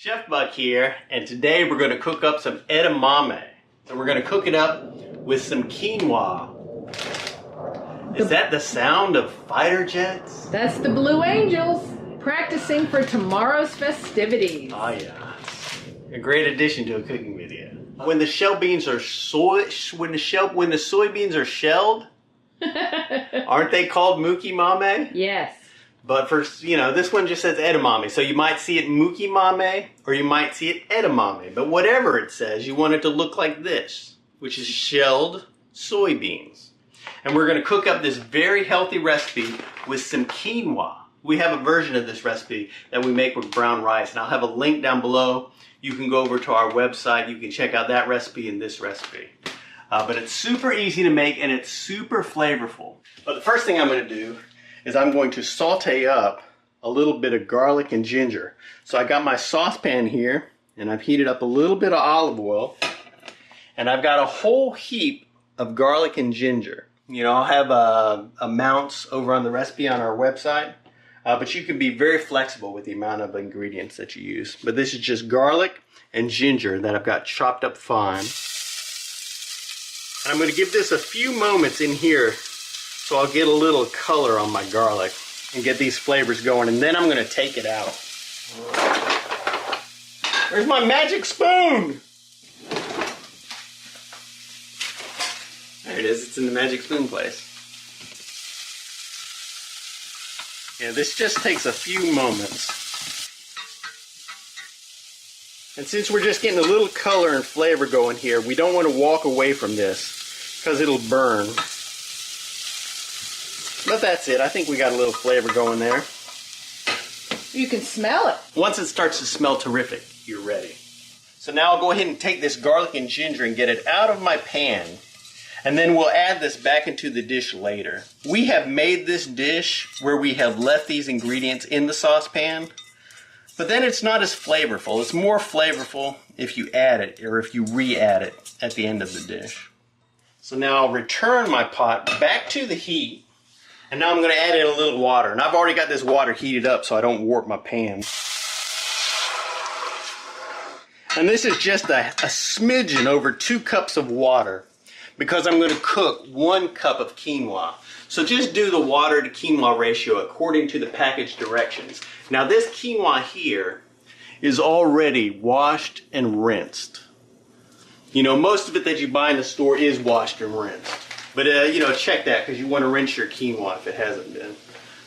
Chef Buck here, and today we're going to cook up some edamame. So we're going to cook it up with some quinoa. Is that the sound of fighter jets? That's the Blue Angels practicing for tomorrow's festivities. Oh yeah, a great addition to a cooking video. When the shell beans are when the soybeans are shelled, aren't they called Mukimame? Yes. But for, this one just says edamame. So you might see it Mukimame or you might see it edamame. But whatever it says, you want it to look like this, which is shelled soybeans. And we're going to cook up this very healthy recipe with some quinoa. We have a version of this recipe that we make with brown rice. And I'll have a link down below. You can go over to our website. You can check out that recipe and this recipe. But it's super easy to make and it's super flavorful. But the first thing I'm going to do is I'm going to saute up a little bit of garlic and ginger. So I got my saucepan here, and I've heated up a little bit of olive oil, and I've got a whole heap of garlic and ginger. I'll have amounts over on the recipe on our website, but you can be very flexible with the amount of ingredients that you use. But this is just garlic and ginger that I've got chopped up fine. And I'm going to give this a few moments in here so I'll get a little color on my garlic and get these flavors going, and then I'm going to take it out. Where's my magic spoon? There it is. It's in the magic spoon place. Yeah, this just takes a few moments. And since we're just getting a little color and flavor going here, we don't want to walk away from this because it'll burn. But that's it. I think we got a little flavor going there. You can smell it. Once it starts to smell terrific, you're ready. So now I'll go ahead and take this garlic and ginger and get it out of my pan. And then we'll add this back into the dish later. We have made this dish where we have left these ingredients in the saucepan. But then it's not as flavorful. It's more flavorful if you add it or if you re-add it at the end of the dish. So now I'll return my pot back to the heat. And now I'm going to add in a little water. And I've already got this water heated up so I don't warp my pan. And this is just a smidgen over 2 cups of water because I'm going to cook 1 cup of quinoa. So just do the water to quinoa ratio according to the package directions. Now this quinoa here is already washed and rinsed. Most of it that you buy in the store is washed and rinsed. But, check that because you want to rinse your quinoa if it hasn't been.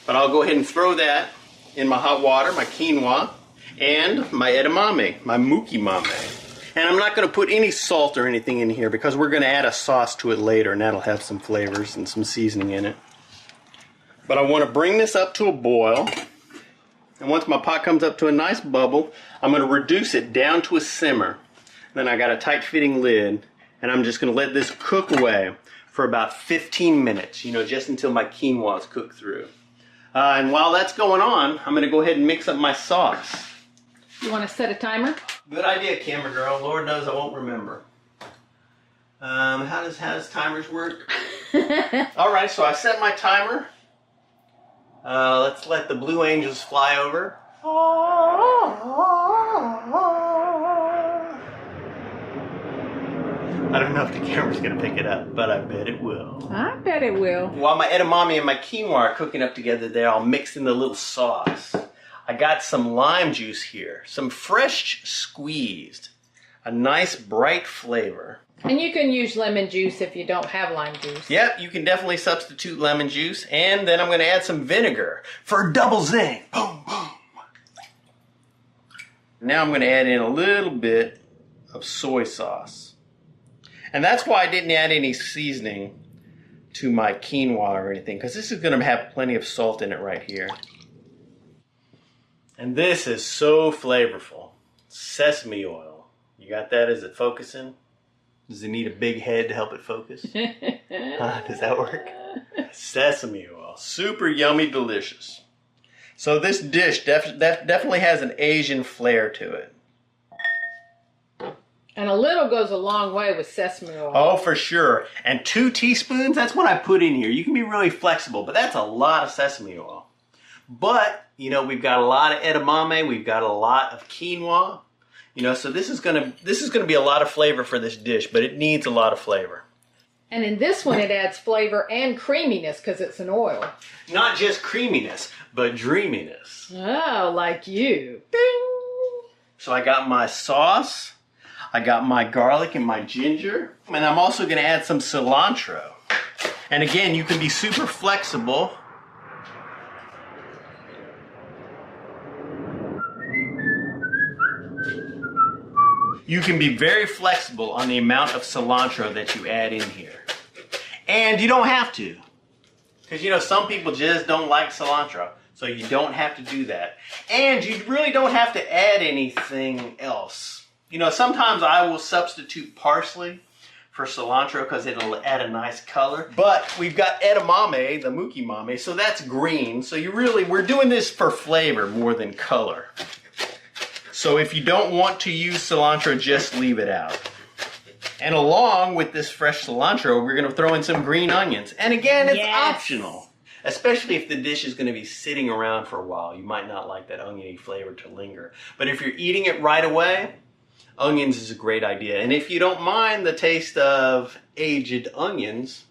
But I'll go ahead and throw that in my hot water, my quinoa, and my edamame, my Mukimame. And I'm not going to put any salt or anything in here because we're going to add a sauce to it later, and that'll have some flavors and some seasoning in it. But I want to bring this up to a boil. And once my pot comes up to a nice bubble, I'm going to reduce it down to a simmer. Then I got a tight-fitting lid, and I'm just going to let this cook away for about 15 minutes, just until my quinoa is cooked through. And while that's going on, I'm going to go ahead and mix up my sauce. You want to set a timer? Good idea, camera girl. Lord knows I won't remember. How does timers work? All right, so I set my timer. Let's let the Blue Angels fly over. I don't know if the camera's going to pick it up, but I bet it will. I bet it will. While my edamame and my quinoa are cooking up together, they're all mixed in the little sauce. I got some lime juice here, some fresh squeezed, a nice bright flavor. And you can use lemon juice if you don't have lime juice. Yep, you can definitely substitute lemon juice. And then I'm going to add some vinegar for a double zing. Boom, boom. Now I'm going to add in a little bit of soy sauce. And that's why I didn't add any seasoning to my quinoa or anything, because this is going to have plenty of salt in it right here. And this is so flavorful. Sesame oil. You got that? Is it focusing? Does it need a big head to help it focus? Does that work? Sesame oil. Super yummy, delicious. So this dish definitely has an Asian flair to it. And a little goes a long way with sesame oil. Oh, for sure. And 2 teaspoons, that's what I put in here. You can be really flexible, but that's a lot of sesame oil. But You know, we've got a lot of edamame, we've got a lot of quinoa. You know, so this is gonna be a lot of flavor for this dish, but it needs a lot of flavor. And in this one, it adds flavor and creaminess because it's an oil. Not just creaminess, but dreaminess. Oh, like you. Bing! So I got my sauce, I got my garlic and my ginger, and I'm also gonna add some cilantro. And again, you can be super flexible. You can be very flexible on the amount of cilantro that you add in here. And you don't have to. Because, you know, some people just don't like cilantro. So you don't have to do that. And you really don't have to add anything else. You know, sometimes I will substitute parsley for cilantro because it'll add a nice color. But we've got edamame, the Mukimame, so that's green. So we're doing this for flavor more than color. So if you don't want to use cilantro, just leave it out. And along with this fresh cilantro, we're going to throw in some green onions. And again, it's optional. Especially if the dish is going to be sitting around for a while. You might not like that oniony flavor to linger. But if you're eating it right away, onions is a great idea. And if you don't mind the taste of aged onions,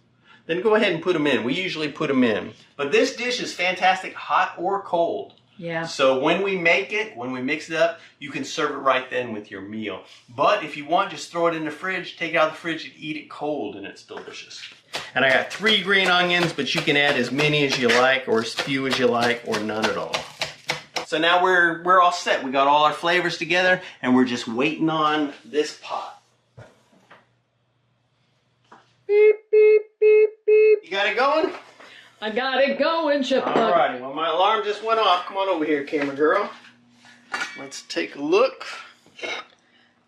then go ahead and put them in. We usually put them in. But this dish is fantastic hot or cold. Yeah. So when we make it, when we mix it up, you can serve it right then with your meal. But if you want, just throw it in the fridge, take it out of the fridge and eat it cold, and it's delicious. And I got 3 green onions, but you can add as many as you like, or as few as you like, or none at all. So now we're all set. We got all our flavors together, and we're just waiting on this pot. Beep, beep, beep, beep. You got it going? I got it going, Chip. Alrighty, well my alarm just went off. Come on over here, camera girl. Let's take a look.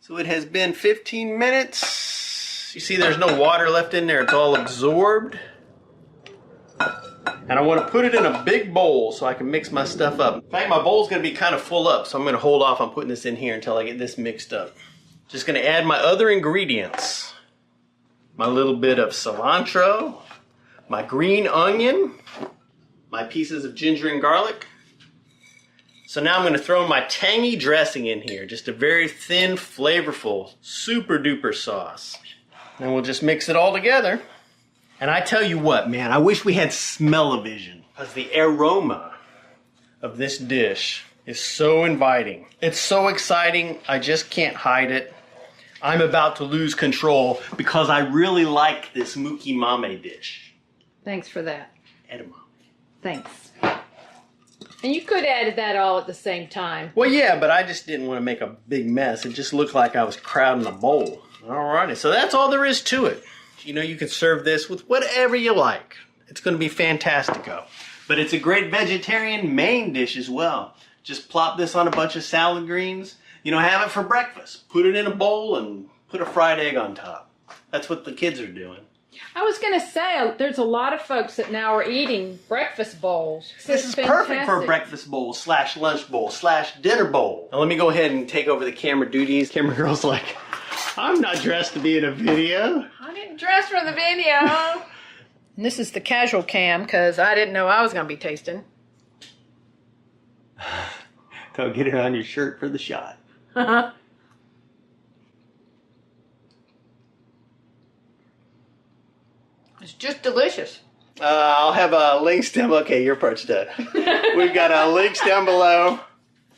So it has been 15 minutes. You see there's no water left in there. It's all absorbed. And I want to put it in a big bowl so I can mix my stuff up. In fact, my bowl's going to be kind of full up, so I'm going to hold off on putting this in here until I get this mixed up. Just going to add my other ingredients. My little bit of cilantro. My green onion, my pieces of ginger and garlic. So now I'm going to throw my tangy dressing in here. Just a very thin, flavorful, super duper sauce. And we'll just mix it all together. And I tell you what, man, I wish we had smell-o-vision. Because the aroma of this dish is so inviting. It's so exciting, I just can't hide it. I'm about to lose control because I really like this Mukimame dish. Thanks for that. Edamame. Thanks. And you could add that all at the same time. Well, yeah, but I just didn't want to make a big mess. It just looked like I was crowding a bowl. Alrighty, so that's all there is to it. You know, you can serve this with whatever you like. It's going to be fantastico. But it's a great vegetarian main dish as well. Just plop this on a bunch of salad greens. You know, have it for breakfast. Put it in a bowl and put a fried egg on top. That's what the kids are doing. I was going to say, there's a lot of folks that now are eating breakfast bowls. This is perfect for a breakfast bowl / lunch bowl / dinner bowl. Now let me go ahead and take over the camera duties. Camera girl's like, I'm not dressed to be in a video. I didn't dress for the video. And this is the casual cam because I didn't know I was going to be tasting. Don't get it on your shirt for the shot. It's just delicious. I'll have links down. Okay, your part's done. We've got links down below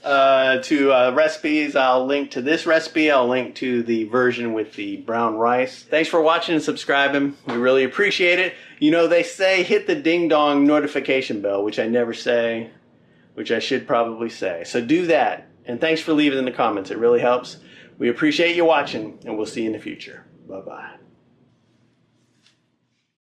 to recipes. I'll link to this recipe. I'll link to the version with the brown rice. Thanks for watching and subscribing. We really appreciate it. You know, they say hit the ding dong notification bell, which I never say, which I should probably say. So do that. And thanks for leaving in the comments. It really helps. We appreciate you watching, and we'll see you in the future. Bye-bye.